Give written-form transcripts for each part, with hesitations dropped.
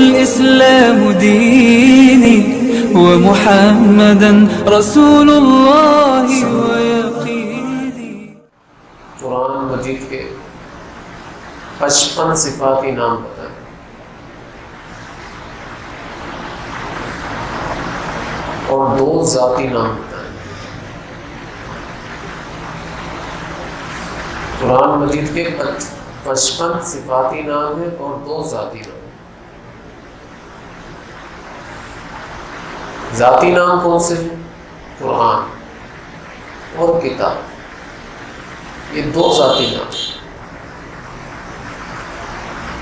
الإسلام ديني ومحمدا رسول الله ويقيني. قرآن مجید کے 55 صفاتی نام بتائیں. اور 2 ذاتی نام بتائیں. قرآن مجید کے 55 صفاتی نام ہیں اور 2 ذاتی نام. ذاتی نام کون سے ہیں؟ قرآن اور کتاب. یہ 2 ذاتی نام.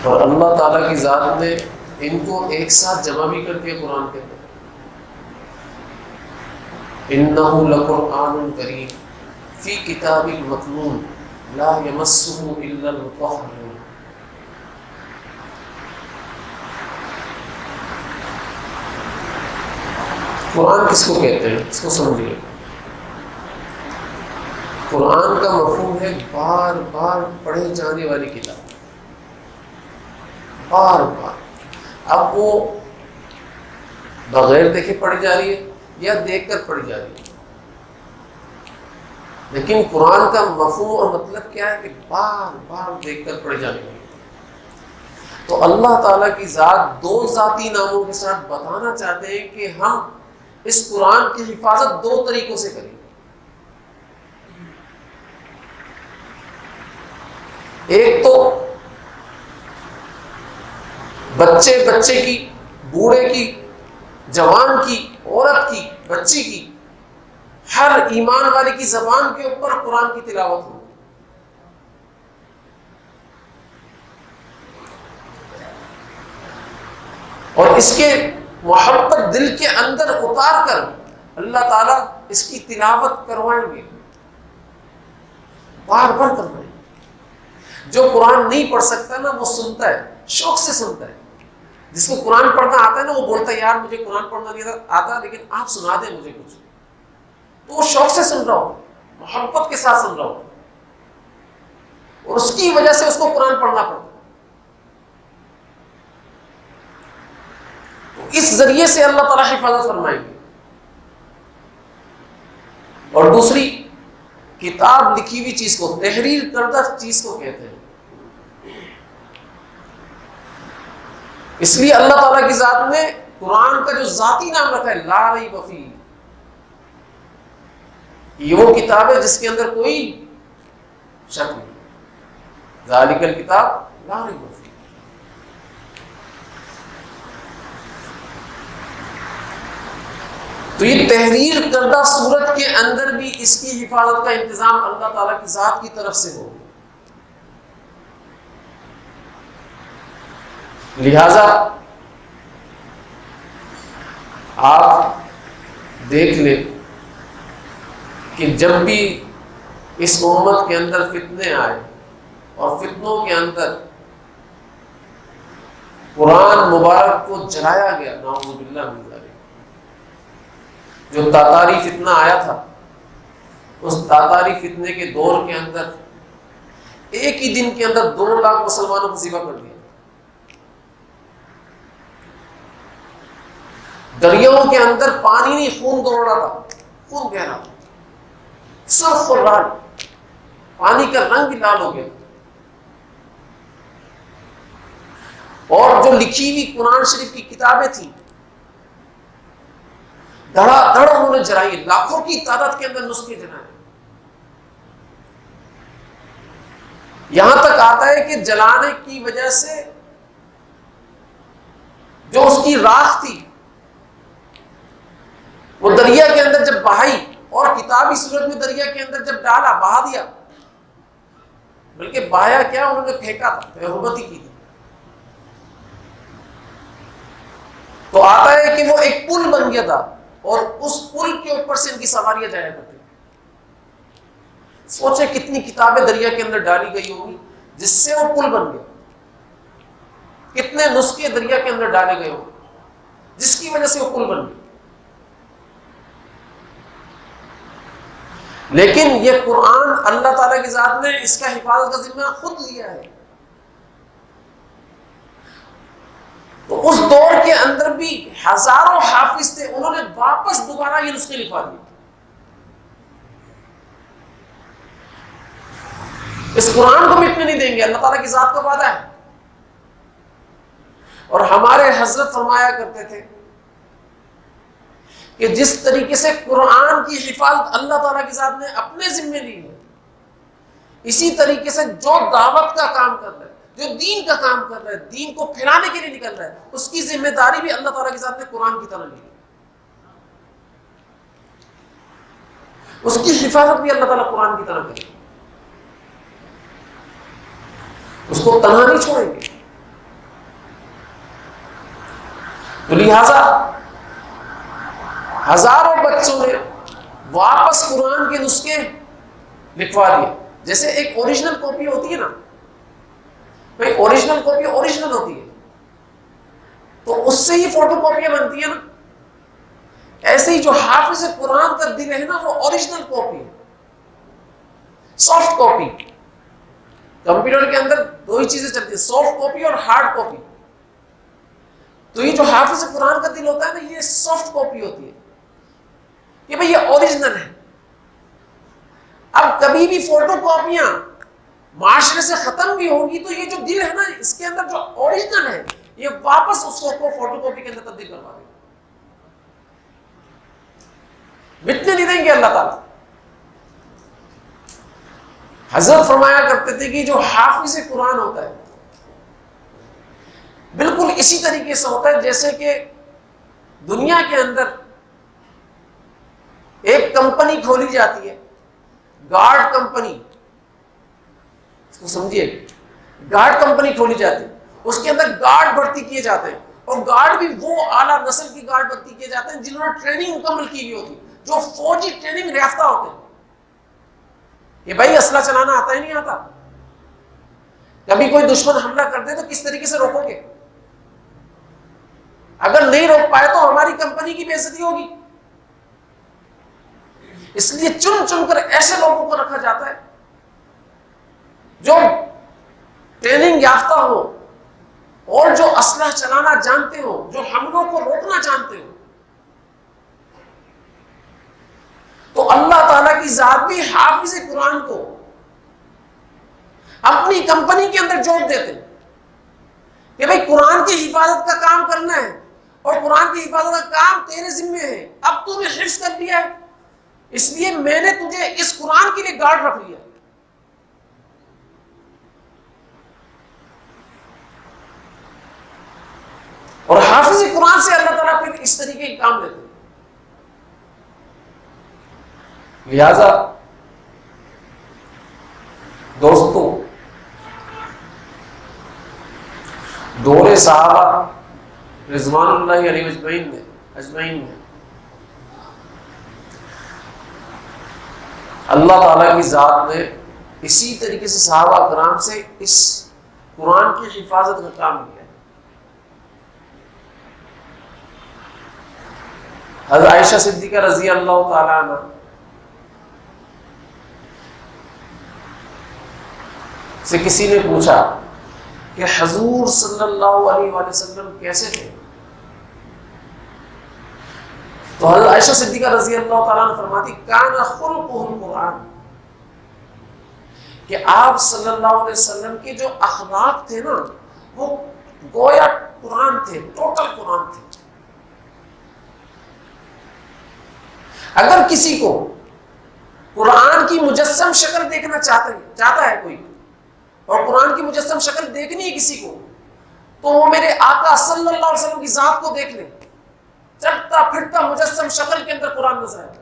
اور اللہ تعالیٰ کی ذات نے ان کو ایک ساتھ جمع بھی کر دیا قرآن کے اندر. انہ لقرآن کریم فی کتاب مکنون لا یمسہ الا المطہرون. قرآن کس کو کہتے ہیں؟ اس کو سمجھیے. قرآن کا مفہوم ہے بار بار پڑھے جانے والی کتاب. بار بار. اب وہ بغیر دیکھے پڑھی جا رہی ہے یا دیکھ کر پڑھی جا رہی ہے، لیکن قرآن کا مفہوم اور مطلب کیا ہے کہ بار بار دیکھ کر پڑھی جانے والی. تو اللہ تعالیٰ کی ذات 2 ذاتی ناموں کے ساتھ بتانا چاہتے ہیں کہ ہم اس قرآن کی حفاظت 2 طریقوں سے کریں. ایک تو بچے کی، بوڑھے کی، جوان کی، عورت کی، بچی کی، ہر ایمان والے کی زبان کے اوپر قرآن کی تلاوت ہو. اور اس کے محبت دل کے اندر اتار کر اللہ تعالیٰ اس کی تلاوت کروائیں گے، بار بار کروائیں گے. جو قرآن نہیں پڑھ سکتا نا وہ سنتا ہے، شوق سے سنتا ہے. جس کو قرآن پڑھنا آتا ہے نا وہ بولتا ہے یار مجھے قرآن پڑھنا نہیں آتا لیکن آپ سنا دیں مجھے کچھ. تو وہ شوق سے سن رہا ہو، محبت کے ساتھ سن رہا ہو، اور اس کی وجہ سے اس کو قرآن پڑھنا پڑتا. تو اس ذریعے سے اللہ تعالیٰ حفاظت فرمائیں گے. اور دوسری، کتاب لکھی ہوئی چیز کو، تحریر کردہ چیز کو کہتے ہیں. اس لیے اللہ تعالیٰ کی ذات نے قرآن کا جو ذاتی نام رکھا ہے لا ریب فیہ، یہ وہ کتاب ہے جس کے اندر کوئی شک نہیں. ذالک الکتاب لا ریب فیہ. تو یہ تحریر کردہ صورت کے اندر بھی اس کی حفاظت کا انتظام اللہ تعالیٰ کی ذات کی طرف سے ہو. لہذا آپ دیکھ لیں کہ جب بھی اس امت کے اندر فتنے آئے اور فتنوں کے اندر قرآن مبارک کو جلایا گیا، نعوذ باللہ من ذالک. جو تاتاری فتنہ آیا تھا، اس تاتاری فتنے کے دور کے اندر ایک ہی دن کے اندر 2 لاکھ مسلمانوں کو ذبح کر دیا. دریاؤں کے اندر پانی نہیں، خون دوڑ رہا تھا، خون بہہ رہا تھا، سرخ اور لال، پانی کا رنگ بھی لال ہو گیا. اور جو لکھی ہوئی قرآن شریف کی کتابیں تھیں دھڑا دھڑ انہوں نے جلائی. لاکھوں کی تعداد کے اندر نسخے جلائے. یہاں تک آتا ہے کہ جلانے کی وجہ سے جو اس کی راکھ تھی وہ دریا کے اندر جب بہائی، اور کتابی صورت میں دریا کے اندر جب ڈالا، بہا دیا، بلکہ بہایا کیا، انہوں نے پھینکا تھا، حرمتی کی تھی. تو آتا ہے کہ وہ ایک پل بن گیا تھا اور اس پل کے اوپر سے ان کی سواریاں جایا کرتی. سوچے کتنی کتابیں دریا کے اندر ڈالی گئی ہوگی جس سے وہ پل بن گیا. کتنے نسخے دریا کے اندر ڈالے گئے ہوں جس کی وجہ سے وہ پل بن گیا. لیکن یہ قرآن اللہ تعالیٰ کی ذات نے اس کا حفاظت کا ذمہ خود لیا ہے. تو اس دور کے اندر بھی ہزاروں حافظ تھے، انہوں نے واپس دوبارہ یہ نسخے لکھوا دیے. اس قرآن کو مٹنے نہیں دیں گے، اللہ تعالیٰ کی ذات کا وعدہ ہے. اور ہمارے حضرت فرمایا کرتے تھے کہ جس طریقے سے قرآن کی حفاظت اللہ تعالیٰ کی ذات نے اپنے ذمے لی ہے، اسی طریقے سے جو دعوت کا کام کر رہا ہے، جو دین کا کام کر رہا ہے، دین کو پھیلانے کے لیے نکل رہا ہے، اس کی ذمہ داری بھی اللہ تعالیٰ کی ذات نے قرآن کی طرح لی ہے. اس کی حفاظت بھی اللہ تعالیٰ قرآن کی طرح کرے، اس کو تنہا نہیں چھوڑیں گے. تو لہذا ہزاروں بچوں نے واپس قرآن کے نسخے لکھوا دیے. جیسے ایک اوریجنل کاپی ہوتی ہے نا بھائی، اوریجنل کاپی اوریجنل ہوتی ہے تو اس سے ہی فوٹو کاپیاں بنتی ہیں نا. ایسے ہی جو حافظ قرآن کا دل ہے نا، وہ original copy, soft copy. Computer کے اندر دو ہی چیزیں چلتی ہیں، سافٹ کاپی اور ہارڈ کاپی. تو یہ جو حافظ قرآن کا دل ہوتا ہے نا، یہ سافٹ کاپی ہوتی ہے کہ بھئی یہ اوریجنل ہے. اب کبھی بھی فوٹو کاپیاں معاشرے سے ختم بھی ہوگی تو یہ جو دل ہے نا، اس کے اندر جو اوریجنل ہے، یہ واپس اس کو فوٹو کاپی کے اندر تبدیل کروا دیں گے. مٹنے نہیں دیں گے اللہ تعالیٰ. حضرت فرمایا کرتے تھے کہ جو حافظ قرآن ہوتا ہے بالکل اسی طریقے سے ہوتا ہے جیسے کہ دنیا کے اندر ایک کمپنی کھولی جاتی ہے، گارڈ کمپنی. اس کو سمجھیے، گارڈ کمپنی کھولی جاتی ہے، اس کے اندر گارڈ بھرتی کیے جاتے ہیں، اور گارڈ بھی وہ اعلیٰ نسل کی گارڈ بھرتی کیے جاتے ہیں جنہوں نے ٹریننگ مکمل کی ہوئی ہوتی ہے، جو فوجی ٹریننگ یافتہ ہوتے ہیں. کہ بھائی اسلحہ چلانا آتا ہی نہیں آتا، کبھی کوئی دشمن حملہ کر دے تو کس طریقے سے روکو گے؟ اگر نہیں روک پائے تو ہماری کمپنی کی بے عزتی ہوگی. اس لیے چن چن کر ایسے لوگوں کو رکھا جاتا ہے جو ٹریننگ یافتہ ہو اور جو اسلحہ چلانا جانتے ہو، جو حملوں کو روکنا جانتے ہو. تو اللہ تعالیٰ کی ذات بھی حافظ قرآن کو اپنی کمپنی کے اندر جوڑ دیتے ہیں کہ بھئی قرآن کی حفاظت کا کام کرنا ہے، اور قرآن کی حفاظت کا کام تیرے ذمے ہے. اب تو نے حفظ کر لیا ہے، اس لیے میں نے تجھے اس قرآن کے لیے گارڈ رکھ لیا. اور حافظ قرآن سے اللہ تعالیٰ پھر اس طریقے کے کام لیتے ہیں. لہذا دوستو، دور صحابہ رضوان اللہ علیہ اجمعین میں اللہ تعالیٰ کی ذات نے اسی طریقے سے صحابہ کرام سے اس قرآن کی حفاظت کا کام کیا. حضرت عائشہ صدیقہ رضی اللہ تعالیٰ عنہ سے کسی نے پوچھا کہ حضور صلی اللہ علیہ وآلہ وسلم کیسے تھے؟ تو حضرت عائشہ صدیقہ رضی اللہ تعالیٰ عنہ فرماتی کان خلقہ القرآن، کہ آپ صلی اللہ علیہ وسلم کے جو اخلاق تھے نا، وہ گویا قرآن تھے، ٹوٹل قرآن تھے. اگر کسی کو قرآن کی مجسم شکل دیکھنا چاہتا ہے کوئی، اور قرآن کی مجسم شکل دیکھنی ہے کسی کو، تو وہ میرے آقا صلی اللہ علیہ وسلم کی ذات کو دیکھ لے. چلتا پھرتا مجسم شکل کے اندر قرآن نظر آئے.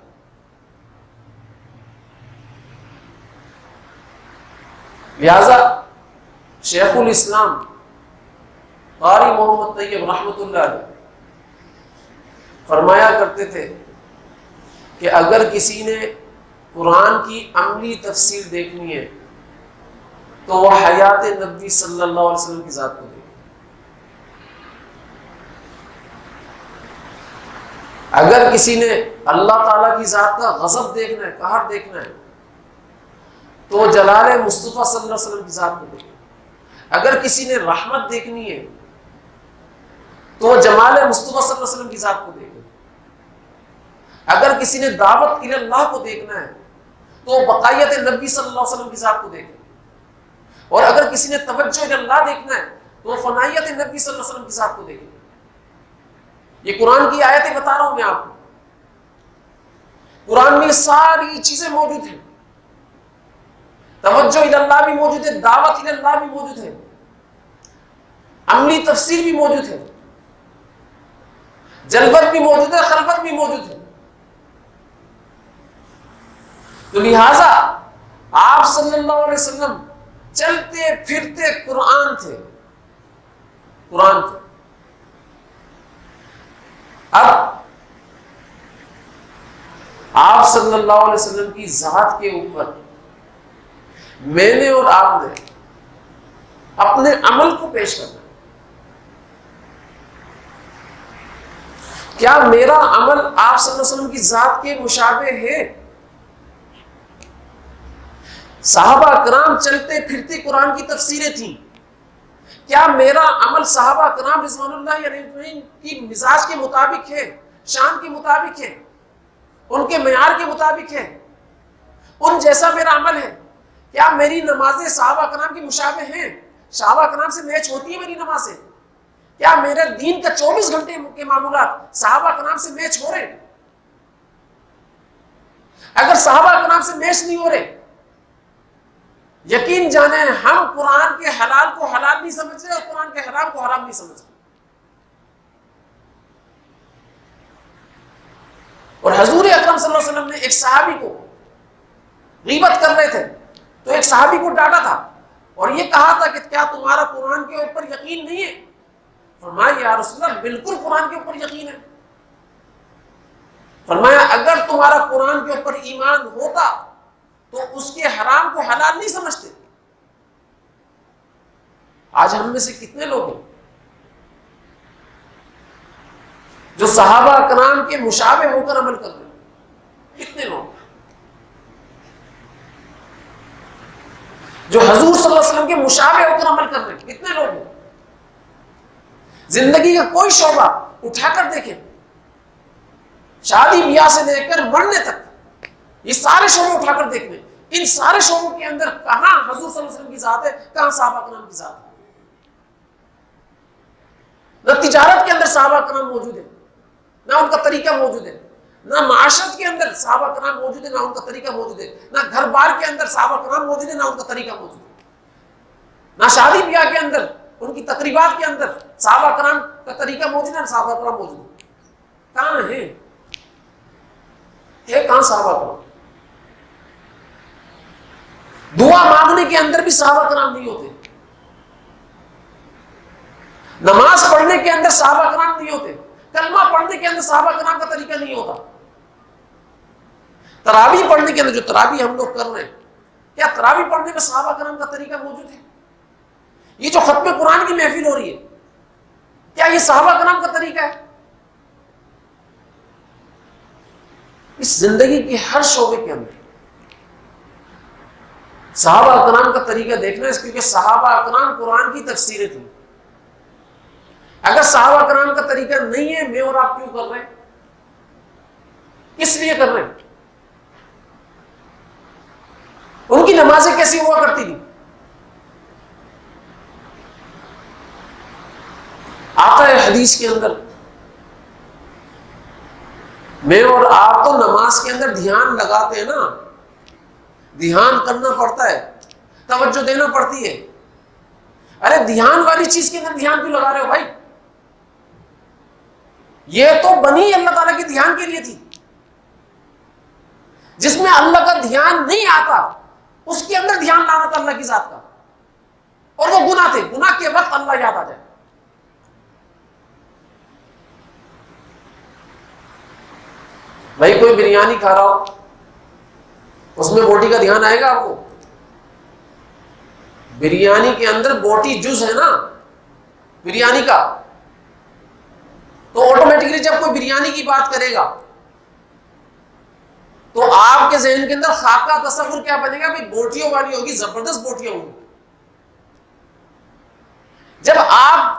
لہذا شیخ الاسلام قاری محمد طیب رحمۃ اللہ علیہ فرمایا کرتے تھے کہ اگر کسی نے قرآن کی عملی تفسیر دیکھنی ہے تو وہ حیات نبی صلی اللہ علیہ وسلم کی ذات کو دیکھے. اگر کسی نے اللہ تعالیٰ کی ذات کا غضب دیکھنا ہے، قہر دیکھنا ہے، تو وہ جلال مصطفیٰ صلی اللہ علیہ وسلم کی ذات کو دیکھے. اگر کسی نے رحمت دیکھنی ہے تو وہ جمال مصطفیٰ صلی اللہ علیہ وسلم کی ذات کو دیکھے. اگر کسی نے دعوت الی اللہ کو دیکھنا ہے تو وہ بقایت نبی صلی اللہ علیہ وسلم کی ذات کو دیکھے. اور اگر کسی نے توجہ الی اللہ دیکھنا ہے تو وہ فنائیت نبی صلی اللہ علیہ وسلم کی ذات کو دیکھے. یہ قرآن کی آیتیں بتا رہا ہوں میں آپ کو. قرآن میں ساری چیزیں موجود ہیں. توجہ الی اللہ بھی موجود ہے, دعوت الی اللہ بھی موجود ہے, عملی تفسیر بھی موجود ہے, جلبت بھی موجود ہے, خلبت بھی موجود ہے. تو لہذا آپ صلی اللہ علیہ وسلم چلتے پھرتے قرآن تھے. قرآن تھے. اب آپ صلی اللہ علیہ وسلم کی ذات کے اوپر میں نے اور آپ نے اپنے عمل کو پیش کرنا. کیا میرا عمل آپ صلی اللہ علیہ وسلم کی ذات کے مشابہ ہے؟ صحابہ کرام چلتے پھرتے قرآن کی تفسیریں تھیں. کیا میرا عمل صحابہ کرام رضوان اللہ علیہم کی مزاج کے مطابق ہے, شان کے مطابق ہے, ان کے معیار کے مطابق ہے, ان جیسا میرا عمل ہے؟ کیا میری نمازیں صحابہ کرام کی مشابہ ہیں؟ صحابہ کرام سے میچ ہوتی ہے میری نمازیں؟ کیا میرے دین کا 24 گھنٹے کے معمولات صحابہ کرام سے میچ ہو رہے؟ اگر صحابہ کرام سے میچ نہیں ہو رہے, یقین جانیں ہم قرآن کے حلال کو حلال نہیں سمجھ رہے اور قرآن کے حرام کو حرام نہیں سمجھ رہے. اور حضور اکرم صلی اللہ علیہ وسلم نے ایک صحابی کو غیبت کر رہے تھے تو ایک صحابی کو ڈانٹا تھا اور یہ کہا تھا کہ کیا تمہارا قرآن کے اوپر یقین نہیں ہے؟ فرمایا یا رسول اللہ بالکل قرآن کے اوپر یقین ہے. فرمایا اگر تمہارا قرآن کے اوپر ایمان ہوتا تو اس کے حرام کو حلال نہیں سمجھتے. آج ہم میں سے کتنے لوگ ہیں جو صحابہ کرام کے مشابہ ہو کر عمل کر رہے ہیں؟ کتنے لوگ جو حضور صلی اللہ علیہ وسلم کے مشابہ ہو کر عمل کر رہے ہیں؟ کتنے لوگ ہیں؟ زندگی کا کوئی شعبہ اٹھا کر دیکھیں, شادی بیاہ سے لے کر مرنے تک, یہ سارے شعبے اٹھا کر دیکھ لیں. ان سارے شعبوں کے اندر کہاں حضور صلی اللہ علیہ وسلم کی ذات ہے, کہاں صحابہ کرام کی ذات ہے؟ نہ تجارت کے اندر صحابہ کرام موجود ہے, نہ ان کا طریقہ موجود ہے. نہ معاشرت کے اندر صحابہ کرام موجود ہے, نہ ان کا طریقہ موجود ہے. نہ گھر بار کے اندر صحابہ کرام موجود ہے, نہ ان کا طریقہ موجود ہے. نہ شادی بیاہ کے اندر, ان کی تقریبات کے اندر صحابہ کرام کا طریقہ موجود ہے, نہ صحابہ کرام موجود ہے. کہاں ہے کہاں صحابہ کرام؟ دعا مانگنے کے اندر بھی صحابہ کرام نہیں ہوتے, نماز پڑھنے کے اندر صحابہ کرام نہیں ہوتے, کلمہ پڑھنے کے اندر صحابہ کرام کا طریقہ نہیں ہوتا. تراویح پڑھنے کے اندر, جو تراویح ہم لوگ کر رہے ہیں, کیا تراویح پڑھنے میں صحابہ کرام کا طریقہ موجود ہے؟ یہ جو ختم قرآن کی محفل ہو رہی ہے, کیا یہ صحابہ کرام کا طریقہ ہے؟ اس زندگی کے ہر شعبے کے اندر صحابہ کرام کا طریقہ دیکھنا ہے, کیونکہ صحابہ کرام قرآن کی تفسیریں تھیں. اگر صحابہ کرام کا طریقہ نہیں ہے, میں اور آپ کیوں کر رہے ہیں؟ کس لیے کر رہے ہیں؟ ان کی نمازیں کیسی ہوا کرتی تھی؟ آتا ہے حدیث کے اندر, میں اور آپ تو نماز کے اندر دھیان لگاتے ہیں نا, دھیان کرنا پڑتا ہے, توجہ دینا پڑتی ہے. ارے دھیان والی چیز کے اندر دھیان کیوں لگا رہے ہو بھائی؟ یہ تو بنی اللہ تعالیٰ کی دھیان کے لیے تھی. جس میں اللہ کا دھیان نہیں آتا اس کے اندر دھیان لانا تھا اللہ کی ذات کا, اور وہ گناہ تھے, گناہ کے وقت اللہ یاد آ جائے. بھائی کوئی بریانی کھا رہا ہو, اس میں بوٹی کا دھیان آئے گا آپ کو؟ بریانی کے اندر بوٹی جز ہے نا بریانی کا, تو آٹومیٹکلی جب کوئی بریانی کی بات کرے گا تو آپ کے ذہن کے اندر خاکہ تصور کیا بنے گا؟ بھائی بوٹیوں والی ہوگی, زبردست بوٹیاں ہوگی. جب آپ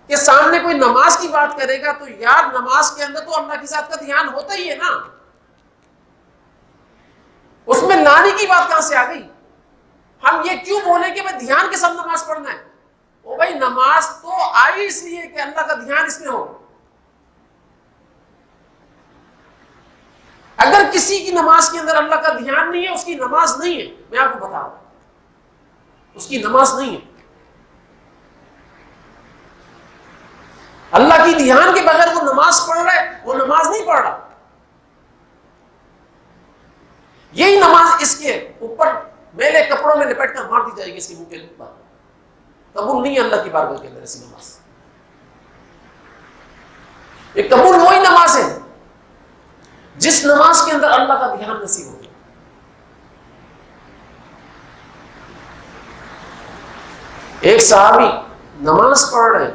کے سامنے سامنے کوئی نماز کی بات کرے گا تو یار نماز کے اندر تو اللہ کی ذات کا دھیان ہوتا ہی ہے نا، اس میں لانے کی بات کہاں سے آ گئی؟ ہم یہ کیوں بولیں کہ بھائی دھیان کے ساتھ نماز پڑھنا ہے؟ او بھائی نماز تو آئی اس لیے کہ اللہ کا دھیان اس میں ہو. اگر کسی کی نماز کے اندر اللہ کا دھیان نہیں ہے، اس کی نماز نہیں ہے. میں آپ کو بتا رہا ہوں، اس کی نماز نہیں ہے. اللہ کی دھیان کے بغیر وہ نماز پڑھ رہا ہے، وہ نماز نہیں پڑھ رہا. یہی نماز اس کے اوپر میلے کپڑوں میں لپٹ کر مار دی جائے گی اس کے منہ کے اوپر. قبول نہیں ہے اللہ کی بارگاہ کے اندر ایسی نماز. یہ قبول وہی نماز ہے جس نماز کے اندر اللہ کا دھیان نصیب ہو. ایک صحابی نماز پڑھ رہے ہیں،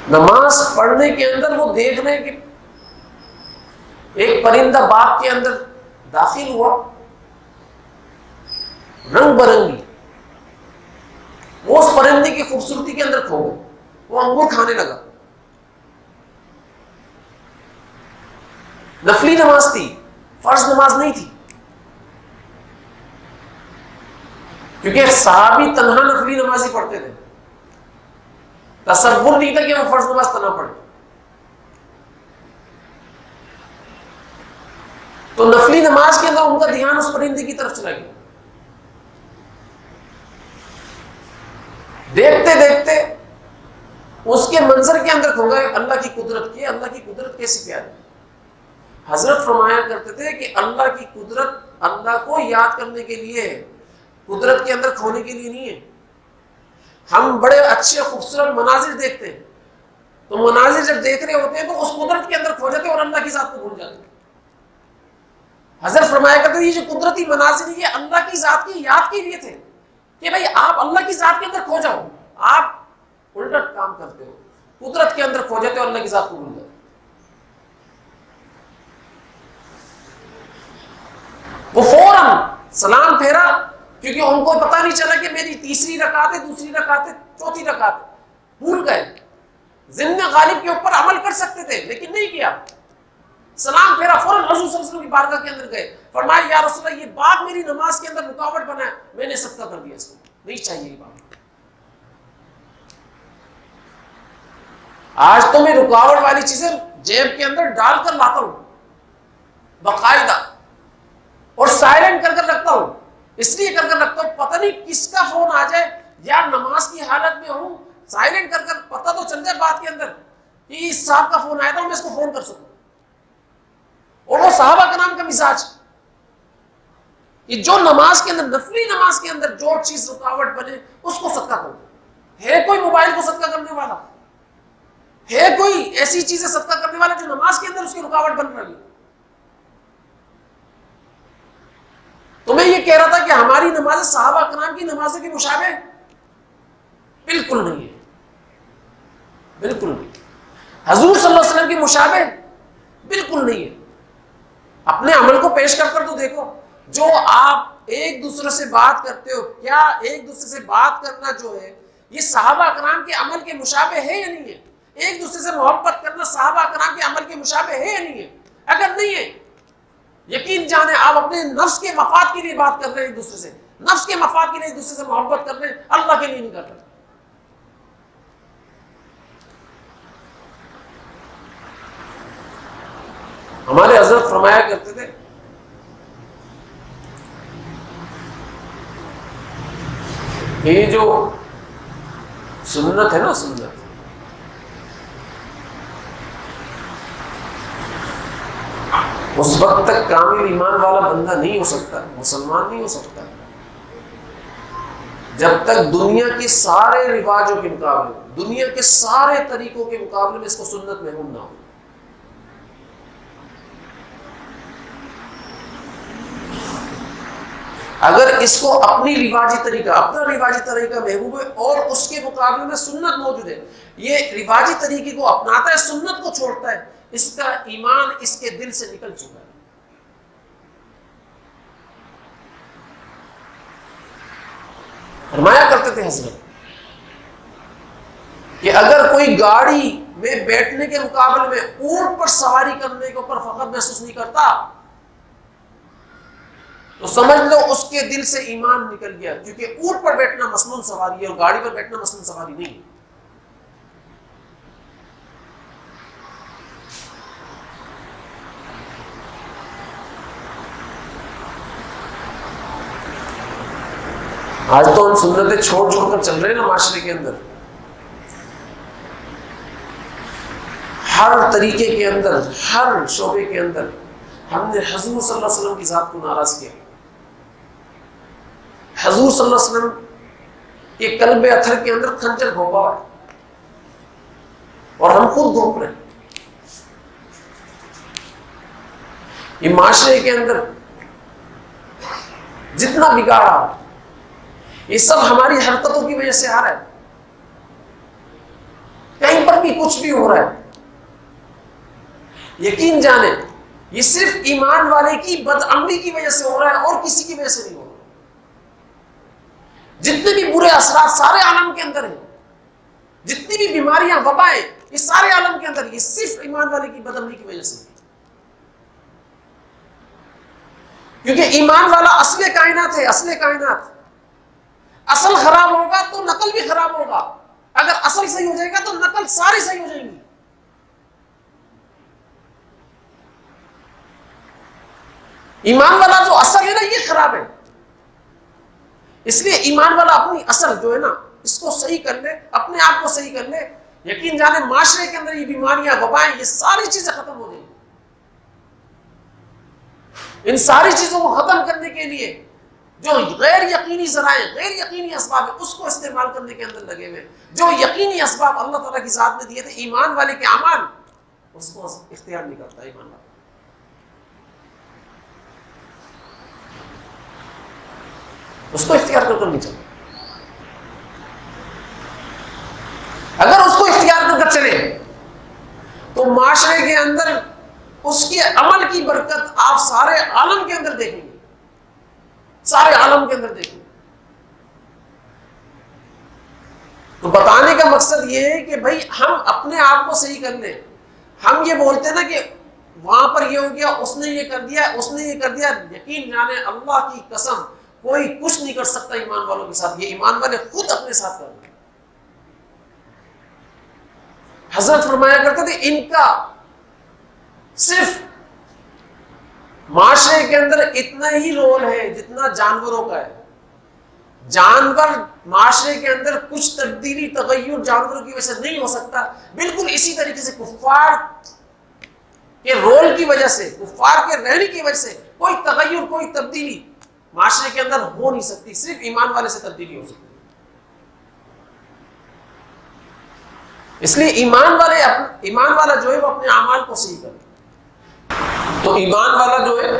نماز پڑھنے کے اندر وہ دیکھ رہے ہیں کہ ایک پرندہ باغ کے اندر داخل ہوا، رنگ برنگی. وہ اس پرندے کی خوبصورتی کے اندر کھو گئے. وہ انگور کھانے لگا. نفلی نماز تھی، فرض نماز نہیں تھی، کیونکہ صحابی تنہا نفلی نماز ہی پڑھتے تھے. تصور نہیں تھا کہ وہ فرض نماز تنہا پڑھے. تو نفلی نماز کے اندر ان کا دھیان اس پرندے کی طرف چلا گیا. دیکھتے دیکھتے اس کے منظر کے اندر کھو گئے اللہ کی قدرت کی. اللہ کی قدرت کیسی پیاری. حضرت فرمایا کرتے تھے کہ اللہ کی قدرت اللہ کو یاد کرنے کے لیے ہے، قدرت کے اندر کھونے کے لیے نہیں ہے. ہم بڑے اچھے خوبصورت مناظر دیکھتے ہیں، تو مناظر جب دیکھ رہے ہوتے ہیں تو اس قدرت کے اندر کھو جاتے ہیں اور اللہ کی ذات کو بھول جاتے ہیں. حضرت فرمایا کرتے ہیں یہ جو قدرتی مناظر یہ اللہ کی ذات کی یاد کے لیے تھے کہ بھائی آپ اللہ کی ذات کے اندر کھو جاؤ. آپ الٹا کام کرتے ہو، قدرت کے اندر کھو جاتے ہو، اللہ کی ذات کو بھول جاتے. وہ فوراً سلام پھیرا، کیونکہ ان کو پتہ نہیں چلا کہ میری تیسری رکعت ہے، دوسری رکعت ہے، چوتھی رکعت ہے. بھول گئے. ذہن غالب کے اوپر عمل کر سکتے تھے لیکن نہیں کیا. سلام پھیرا، فوراً حضور صلی اللہ علیہ وسلم کی بارگاہ کے اندر گئے. فرمایا یا رسول اللہ یہ باغ میری نماز کے اندر رکاوٹ بنا ہے، میں نے صدقہ کر دیا، اس کو نہیں چاہیے یہ باغ. آج تو میں رکاوٹ والی چیزیں جیب کے اندر ڈال کر لاتا ہوں باقاعدہ، اور سائلنٹ کر کر رکھتا ہوں. اس لیے کر کر رکھتا ہوں پتہ نہیں کس کا فون آ جائے، یا نماز کی حالت میں ہوں سائلنٹ کر کر پتہ تو چل جائے بات کے اندر کہ اس صاحب کا فون آیا تھا، میں اس کو فون کر سکوں. اور وہ صحابہ کرام کا مزاج کہ جو نماز کے اندر نفلی نماز کے اندر جو چیز رکاوٹ بنے اس کو صدقہ کرو. ہے کوئی موبائل کو صدقہ کرنے والا؟ ہے کوئی ایسی چیزیں صدقہ کرنے والا جو نماز کے اندر اس کی رکاوٹ بن رہی ہے؟ تو میں یہ کہہ رہا تھا کہ ہماری نماز صحابہ کرام کی نمازوں کی مشابہ بالکل نہیں ہے، بالکل نہیں. حضور صلی اللہ علیہ وسلم کی مشابہ بالکل نہیں ہے. اپنے عمل کو پیش کر کر تو دیکھو. جو آپ ایک دوسرے سے بات کرتے ہو، کیا ایک دوسرے سے بات کرنا جو ہے یہ صحابہ کرام کے عمل کے مشابہ ہے یا نہیں ہے؟ ایک دوسرے سے محبت کرنا صحابہ کرام کے عمل کے مشابہ ہے یا نہیں ہے؟ اگر نہیں ہے، یقین جانیں آپ اپنے نفس کے مفاد کے لیے بات کر رہے ہیں ایک دوسرے سے، نفس کے مفاد کے لیے ایک دوسرے سے محبت کر رہے ہیں، اللہ کے لیے نہیں کر رہے. ہمارے حضرت فرمایا کرتے تھے یہ جو سنت ہے نا، سنت اس وقت تک کامل ایمان والا بندہ نہیں ہو سکتا، مسلمان نہیں ہو سکتا جب تک دنیا کے سارے رواجوں کے مقابلے، دنیا کے سارے طریقوں کے مقابلے میں اس کو سنت محروم نہ ہو. اگر اس کو اپنی رواجی طریقہ، اپنا رواجی طریقہ محبوب ہے اور اس کے مقابلے میں سنت موجود ہے، یہ رواجی طریقے کو اپناتا ہے، سنت کو چھوڑتا ہے، اس کا ایمان اس کے دل سے نکل چکا ہے. فرمایا کرتے تھے حضرت کہ اگر کوئی گاڑی میں بیٹھنے کے مقابلے میں اونٹ پر سواری کرنے کے اوپر فخر محسوس نہیں کرتا تو سمجھ لو اس کے دل سے ایمان نکل گیا، کیونکہ اونٹ پر بیٹھنا مسنون سواری ہے اور گاڑی پر بیٹھنا مسنون سواری نہیں ہے۔ آج تو ہم سنتیں چھوڑ کر چل رہے ہیں نا معاشرے کے اندر، ہر طریقے کے اندر، ہر شعبے کے اندر ہم نے حضور صلی اللہ علیہ وسلم کی ذات کو ناراض کیا۔ حضور صلی اللہ علیہ وسلم کے قلب اطہر کے اندر خنجر گھونپا ہوا ہے اور ہم خود گھونپ رہے ہیں۔ یہ معاشرے کے اندر جتنا بگاڑ آ رہا ہے یہ سب ہماری حرکتوں کی وجہ سے آ رہا ہے۔ کہیں پر بھی کچھ بھی ہو رہا ہے، یقین جانیں یہ صرف ایمان والے کی بدعملی کی وجہ سے ہو رہا ہے اور کسی کی وجہ سے نہیں ہو رہا۔ جتنے بھی برے اثرات سارے عالم کے اندر ہیں، جتنی بھی بیماریاں، وبائیں، یہ سارے عالم کے اندر، یہ صرف ایمان والے کی بدعملی کی وجہ سے، کیونکہ ایمان والا اصل کائنات ہے۔ اصل کائنات، اصل خراب ہوگا تو نقل بھی خراب ہوگا، اگر اصل صحیح ہو جائے گا تو نقل ساری صحیح ہو جائیں گی۔ ایمان والا جو اصل ہے نا یہ خراب ہے، اس لیے ایمان والا اپنی اصل جو ہے نا اس کو صحیح کر لے، اپنے آپ کو صحیح کر لے، یقین جانے معاشرے کے اندر یہ بیماریاں، وبائیں، یہ ساری چیزیں ختم ہو جائیں گی۔ ان ساری چیزوں کو ختم کرنے کے لیے جو غیر یقینی ذرائع، غیر یقینی اسباب ہے اس کو استعمال کرنے کے اندر لگے ہوئے، جو یقینی اسباب اللہ تعالیٰ کی ذات نے دیے تھے ایمان والے کے اعمال، اس کو اختیار نہیں کرتا ایمان والا۔ اس کو اختیار کر نہیں چلے۔ اگر اس کو اختیار کر چلے تو معاشرے کے اندر اس کے عمل کی برکت آپ سارے عالم کے اندر دیکھیں گے، سارے عالم کے اندر دیکھیں گے۔ تو بتانے کا مقصد یہ ہے کہ بھائی ہم اپنے آپ کو صحیح کر لیں۔ ہم یہ بولتے ہیں نا کہ وہاں پر یہ ہو گیا، اس نے یہ کر دیا، اس نے یہ کر دیا، یقین جانے اللہ کی قسم کوئی کچھ نہیں کر سکتا ایمان والوں کے ساتھ، یہ ایمان والے خود اپنے ساتھ کر رہے ہیں۔ حضرت فرمایا کرتے تھے ان کا صرف معاشرے کے اندر اتنا ہی رول ہے جتنا جانوروں کا ہے۔ جانور معاشرے کے اندر کچھ تبدیلی، تغیر جانوروں کی وجہ سے نہیں ہو سکتا، بالکل اسی طریقے سے کفار کے رول کی وجہ سے، کفار کے رہنے کی وجہ سے کوئی تغیر، کوئی تبدیلی معاشرے کے اندر ہو نہیں سکتی، صرف ایمان والے سے تبدیلی ہو سکتی۔ اس لیے ایمان والا جو ہے وہ اپنے اعمال کو صحیح کرے۔ تو ایمان والا جو ہے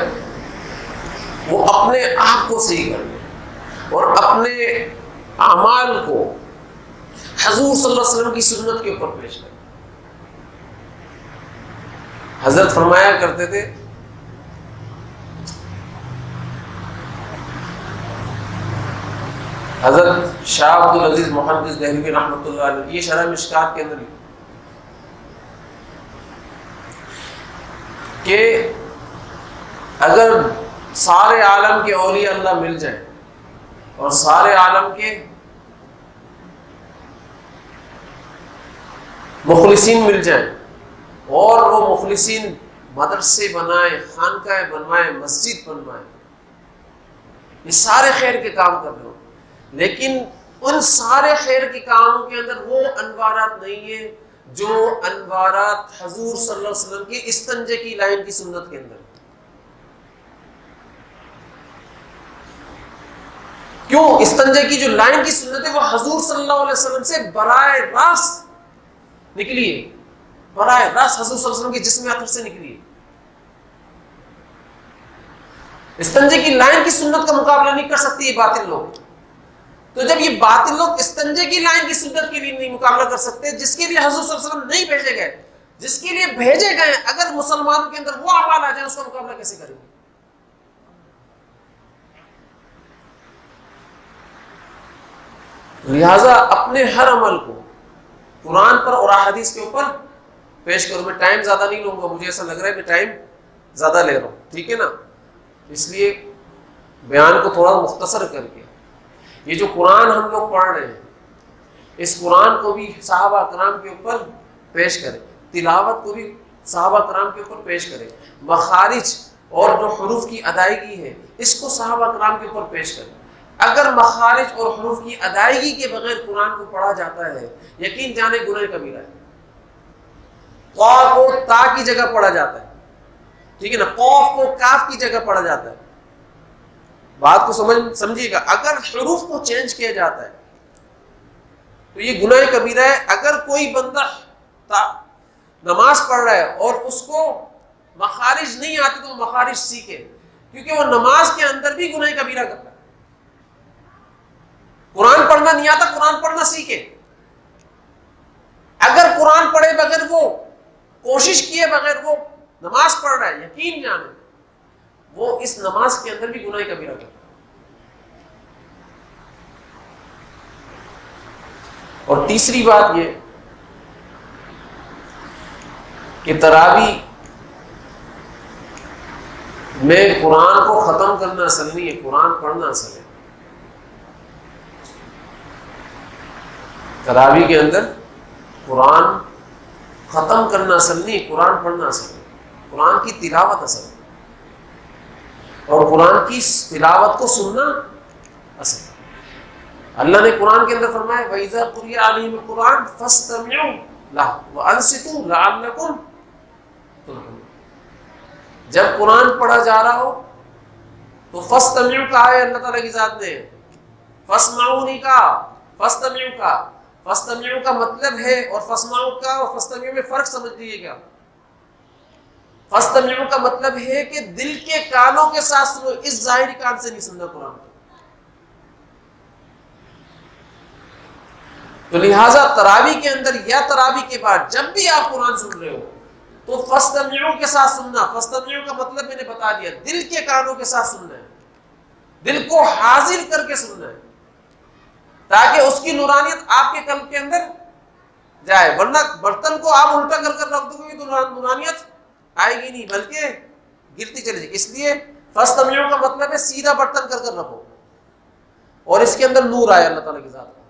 وہ اپنے آپ کو صحیح کرے اور اپنے اعمال کو حضور صلی اللہ علیہ وسلم کی سنت کے اوپر پیش کرے۔ حضرت فرمایا کرتے تھے حضرت شاہ عبد العزیز محدث دہلوی رحمۃ اللہ علیہ، یہ شرح مشکات کے اندر کہ اگر سارے عالم کے اولیاء اللہ مل جائیں اور سارے عالم کے مخلصین مل جائیں اور وہ مخلصین مدرسے بنائیں، خانقاہیں بنوائیں، مسجد بنوائیں، یہ سارے خیر کے کام کر رہے ہو، لیکن ان سارے خیر کے کاموں کے اندر وہ انوارات نہیں ہیں جو انوارات حضور صلی اللہ علیہ وسلم کی استنجے کی لائن کی سنت کے اندر۔ کیوں؟ استنجے کی جو لائن کی سنت ہے وہ حضور صلی اللہ علیہ وسلم سے براہ راست نکلی ہے، براہ راست حضور صلی اللہ علیہ وسلم کے جسم اطہر سے نکلی ہے۔ استنجے کی لائن کی سنت کا مقابلہ نہیں کر سکتی یہ باطل لوگ۔ تو جب یہ باطل لوگ استنجے کی لائن کی سنت کے لیے نہیں مقابلہ کر سکتے جس کے لیے حضور صلی اللہ علیہ وسلم نہیں بھیجے گئے، جس کے لیے بھیجے گئے، اگر مسلمانوں کے اندر وہ اعمال آ جائیں اس کا مقابلہ کیسے کریں گے؟ لہذا اپنے ہر عمل کو قرآن پر اور احادیث کے اوپر پیش کروں. میں ٹائم زیادہ نہیں لوں گا, مجھے ایسا لگ رہا ہے کہ ٹائم زیادہ لے رہا ہوں, ٹھیک ہے نا, اس لیے بیان کو تھوڑا مختصر کر کے, یہ جو قرآن ہم لوگ پڑھ رہے ہیں اس قرآن کو بھی صحابہ کرام کے اوپر پیش کریں, تلاوت کو بھی صحابہ کرام کے اوپر پیش کریں, مخارج اور جو حروف کی ادائیگی ہے اس کو صحابہ کرام کے اوپر پیش کریں. اگر مخارج اور حروف کی ادائیگی کے بغیر قرآن کو پڑھا جاتا ہے, یقین جانے گناہ کبیرہ ہے. قاف کو تا کی جگہ پڑھا جاتا ہے, ٹھیک ہے نا, قاف کو کاف کی جگہ پڑھا جاتا ہے. بات کو سمجھیے گا, اگر حروف کو چینج کیا جاتا ہے تو یہ گناہ کبیرہ ہے. اگر کوئی بندہ نماز پڑھ رہا ہے اور اس کو مخارج نہیں آتے تو مخارج سیکھے, کیونکہ وہ نماز کے اندر بھی گناہ کبیرہ کرتا ہے. قرآن پڑھنا نہیں آتا, قرآن پڑھنا سیکھے. اگر قرآن پڑھے بغیر, وہ کوشش کیے بغیر وہ نماز پڑھ رہا ہے, یقین جانے وہ اس نماز کے اندر بھی گناہ کبیرہ کرتا ہے. اور تیسری بات یہ کہ تراویح میں قرآن کو ختم کرنا اصل نہیں ہے, قرآن پڑھنا اصل ہے. تراویح کے اندر قرآن ختم کرنا اصل نہیں, قرآن پڑھنا اصل ہے. قرآن کی تلاوت اصل ہے اور قرآن کی تلاوت کو سننا اصل ہے. اللہ نے قرآن کے اندر فرمایا وَإِذَا قُرِئَ عَلَيْهِمُ الْقُرْآنُ فَاسْتَمِعُوا لَهُ وَأَنصِتُوا لَعَلَّكُمْ تُرْحَمُونَ. جب قرآن پڑھا جا رہا ہو تو فَاسْتَمِعُوا کہا ہے اللہ تعالیٰ کی ذات نے, فَاسْمَعُوا نہیں کہا, فَاسْتَمِعُوا کہا. فَاسْتَمِعُوا کا مطلب ہے, اور فَاسْمَعُوا کا اور فَاسْتَمِعُوا میں فرق سمجھ لیجیے گا. فَاسْتَمِعُوا کا مطلب ہے کہ دل کے کانوں کے ساتھ سنو, اس ظاہری کان سے نہیں سننا قرآن. تو لہٰذا تراویح کے اندر یا تراویح کے بعد جب بھی آپ قرآن سن رہے ہو تو فَاسْتَمِعُوا کے ساتھ سننا. فَاسْتَمِعُوا کا مطلب میں نے بتا دیا, دل کے کانوں کے ساتھ سننا ہے, دل کو حاضر کر کے سننا ہے, تاکہ اس کی نورانیت آپ کے قلب کے اندر جائے. ورنہ برتن کو آپ الٹا کر کر رکھ دو گے تو نورانیت آئے گی نہیں, بلکہ گرتی چلے جائے گی. اس لیے فَاسْتَمِعُوا کا مطلب ہے سیدھا برتن کر کر رکھو اور اس کے اندر نور آئے اللہ تعالیٰ کی ذات کا.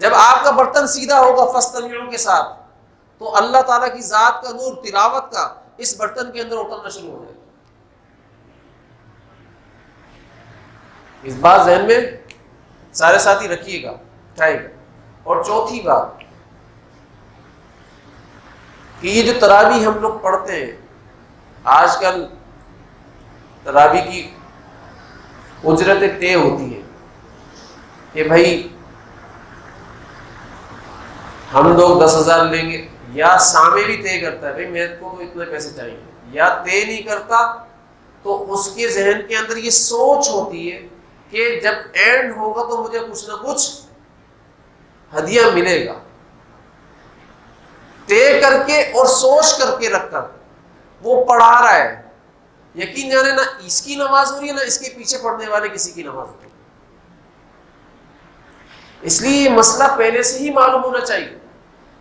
جب آپ کا برتن سیدھا ہوگا فَاسْتَمِعُوا کے ساتھ تو اللہ تعالیٰ کی ذات کا نور, تلاوت کا, اس برتن کے اندر اترنا شروع ہو جائے گا. اس بات ذہن میں سارے ساتھی رکھیے گا, ٹھیک ہے. اور چوتھی بات کہ یہ جو تراویح ہم لوگ پڑھتے ہیں, آج کل تراویح کی اجرتیں طے ہوتی ہیں کہ بھائی ہم لوگ 10,000 لیں گے, یا سامع بھی طے کرتا ہے بھائی میرے کو تو اتنے پیسے چاہیے, یا طے نہیں کرتا تو اس کے ذہن کے اندر یہ سوچ ہوتی ہے کہ جب اینڈ ہوگا تو مجھے کچھ نہ کچھ ہدیہ ملے گا. طے کر کے اور سوچ کر کے رکھ کر وہ پڑھا رہا ہے, یقین جانے نہ اس کی نماز ہو رہی ہے نہ اس کے پیچھے پڑھنے والے کسی کی نماز ہو رہی ہے. اس لیے یہ مسئلہ پہلے سے ہی معلوم ہونا چاہیے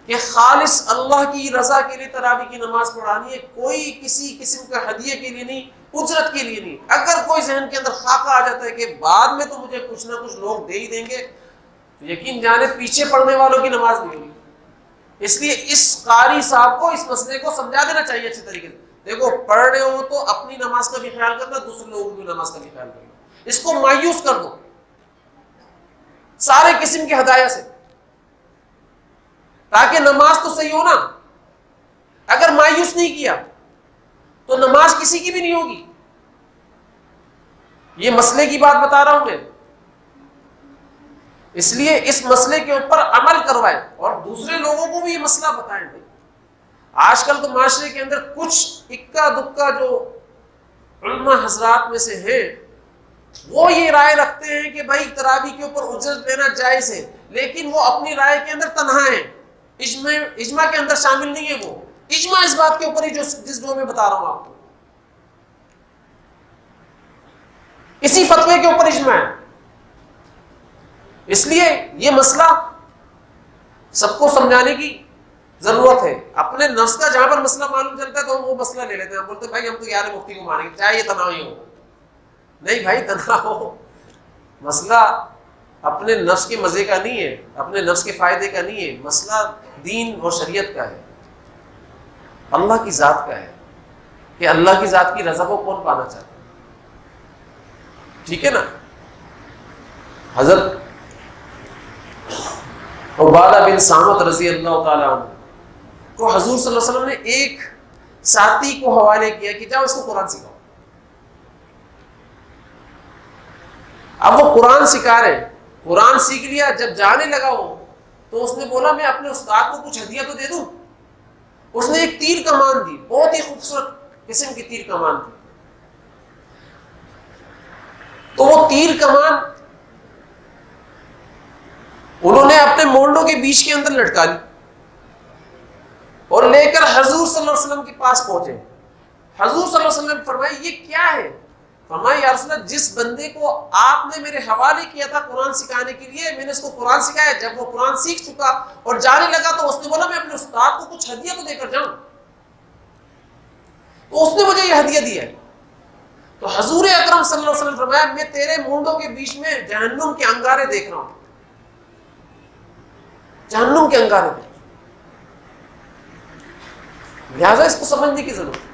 کہ خالص اللہ کی رضا کے لیے تراویح کی نماز پڑھانی ہے, کوئی کسی قسم کا ہدیے کے لیے نہیں, اجرت کے لیے نہیں. اگر کوئی ذہن کے اندر خاکہ آ جاتا ہے کہ بعد میں تو مجھے کچھ نہ کچھ لوگ دے ہی دیں گے, تو یقین جانے پیچھے پڑھنے والوں کی نماز نہیں ہوگی. اس لیے اس قاری صاحب کو اس مسئلے کو سمجھا دینا چاہیے اچھے طریقے سے. دیکھو پڑھ رہے ہو تو اپنی نماز کا بھی خیال کرنا, دوسرے لوگوں کی نماز کا بھی خیال کرنا. اس کو مایوس کر دو سارے قسم کے ہدایہ سے, تاکہ نماز تو صحیح ہو نا. اگر مایوس نہیں کیا تو نماز کسی کی بھی نہیں ہوگی. یہ مسئلے کی بات بتا رہا ہوں میں, اس لیے اس مسئلے کے اوپر عمل کروائیں اور دوسرے لوگوں کو بھی یہ مسئلہ بتائیں. آج کل تو معاشرے کے اندر کچھ اکا دکا جو علماء حضرات میں سے ہیں وہ یہ رائے رکھتے ہیں کہ بھائی تراویح کے اوپر اجرت لینا جائز ہے, لیکن وہ اپنی رائے کے اندر تنہا ہیں, اجماع کے اندر شامل نہیں ہے. وہ اجماع اس بات کے اوپر ہی جس جو میں بتا رہا ہوں آپ کو, اسی فتوے کے اوپر اجماع ہے. اس لیے یہ مسئلہ سب کو سمجھانے کی ضرورت ہے. اپنے نفس کا جہاں پر مسئلہ معلوم چلتا ہے تو ہم وہ مسئلہ لے لیتے ہیں. ہم بولتے ہیں بھائی ہم تو یار مفتی کو مانیں گے چاہے یہ تنہا ہی ہو. نہیں بھائی تنہا ہو، مسئلہ اپنے نفس کے مزے کا نہیں ہے، اپنے نفس کے فائدے کا نہیں ہے. مسئلہ دین اور شریعت کا ہے، اللہ کی ذات کا ہے کہ اللہ کی ذات کی رضا کو کون پانا چاہتا ہے. ٹھیک ہے نا. حضرت عبادہ بن صامت رضی اللہ تعالیٰ عنہ کو حضور صلی اللہ علیہ وسلم نے ایک ساتھی کو حوالے کیا کہ جاؤ اس کو قرآن سکھاؤ. اب وہ قرآن سکھا رہے، قرآن سیکھ لیا، جب جانے لگا وہ تو اس نے بولا میں اپنے استاد کو کچھ ہدیہ تو دے دوں. اس نے ایک تیر کمان دی، بہت ہی خوبصورت قسم کی تیر کمان دی. تو وہ تیر کمان انہوں نے اپنے مونڈوں کے بیچ کے اندر لٹکا لی اور لے کر حضور صلی اللہ علیہ وسلم کے پاس پہنچے. حضور صلی اللہ علیہ وسلم نے فرمایا یہ کیا ہے؟ فرمایا یا رسول اللہ جس بندے کو آپ نے میرے حوالے کیا تھا قرآن سکھانے کے لیے میں نے اس کو قرآن سکھایا. جب وہ قرآن سیکھ چکا اور جانے لگا تو اس نے بولا میں اپنے استاد کو کچھ ہدیہ تو دے کر جاؤں. تو اس نے مجھے یہ ہدیہ دیا ہے. تو حضور اکرم صلی اللہ علیہ وسلم فرمایا میں تیرے مونڈوں کے بیچ میں جہنم کے انگارے دیکھ رہا ہوں، جہنم کے انگارے دیکھ. لہٰذا اس کو سمجھنے کی ضرورت ہے.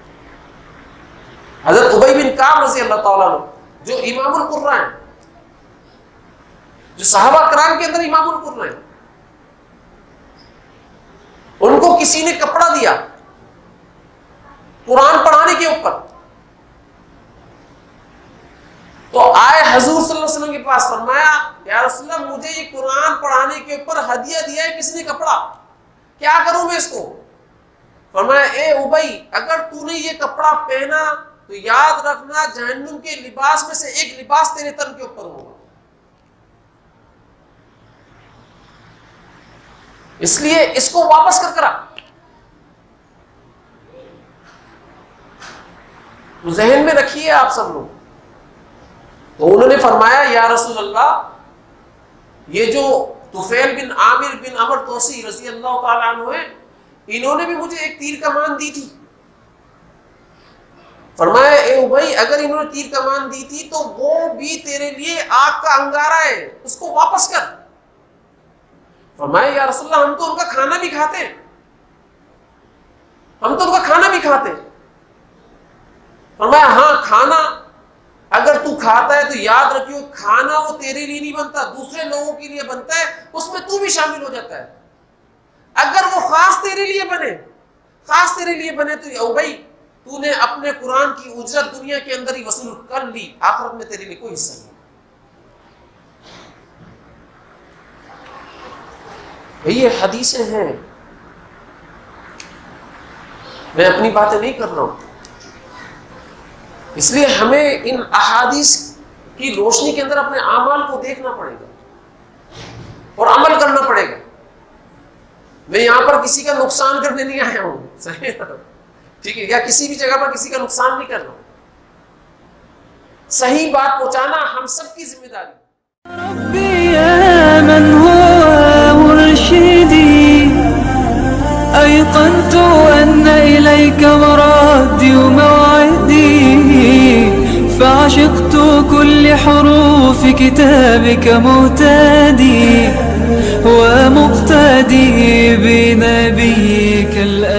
حضرت ابی بن کعب رضی اللہ تعالیٰ عنہ جو امام القرآن ہیں، جو صحابہ کرام کے اندر امام القرآن ہیں، ان کو کسی نے کپڑا دیا قرآن پڑھانے کے اوپر. تو آئے حضور صلی اللہ علیہ وسلم کے پاس، فرمایا یا رسول اللہ مجھے یہ قرآن پڑھانے کے اوپر ہدیہ دیا ہے کس نے کپڑا، کیا کروں میں اس کو؟ فرمایا اے ابی اگر تو نے یہ کپڑا پہنا تو یاد رکھنا جہنم کے لباس میں سے ایک لباس تیرے تن کے اوپر ہوگا. اس لیے اس کو واپس کر کرا. تو ذہن میں رکھیے آپ سب لوگ. تو انہوں نے فرمایا یا رسول اللہ یہ جو طفیل بن عامر بن عمر توسی رضی اللہ تعالیٰ عنہ ہیں انہوں نے بھی مجھے ایک تیر کمان دی تھی. فرمایا اے ابی اگر انہوں نے تیر کمان دی تھی تو وہ بھی تیرے لیے آگ کا انگارہ ہے، اس کو واپس کر. فرمایا یا رسول اللہ ہم تو ان کا کھانا بھی کھاتے ہیں، ہم تو ان کا کھانا بھی کھاتے ہیں. فرمایا ہاں کھانا اگر تو کھاتا ہے تو یاد رکھیو کھانا وہ تیرے لیے نہیں بنتا، دوسرے لوگوں کے لیے بنتا ہے، اس میں تو بھی شامل ہو جاتا ہے. اگر وہ خاص تیرے لیے بنے تو ابی تو نے اپنے قرآن کی اجرت دنیا کے اندر ہی وصول کر لی، آخرت میں تیرے لیے کوئی حصہ نہیں. یہ حدیثیں ہیں، میں اپنی باتیں نہیں کر رہا ہوں. اس لیے ہمیں ان احادیث کی روشنی کے اندر اپنے اعمال کو دیکھنا پڑے گا اور عمل کرنا پڑے گا. میں یہاں پر کسی کا نقصان کرنے نہیں آیا ہوں، صحیح ٹھیک ہے، یا کسی بھی جگہ پر کسی کا نقصان نہیں کرنا. صحیح بات پہنچانا ہم سب کی ذمہ داری. ربي يا من هو مرشدي أيقنت أن إليك مرادي وموعدي فعشقت كل حروف كتابك مهتدي ومقتدي بنبيك الأمين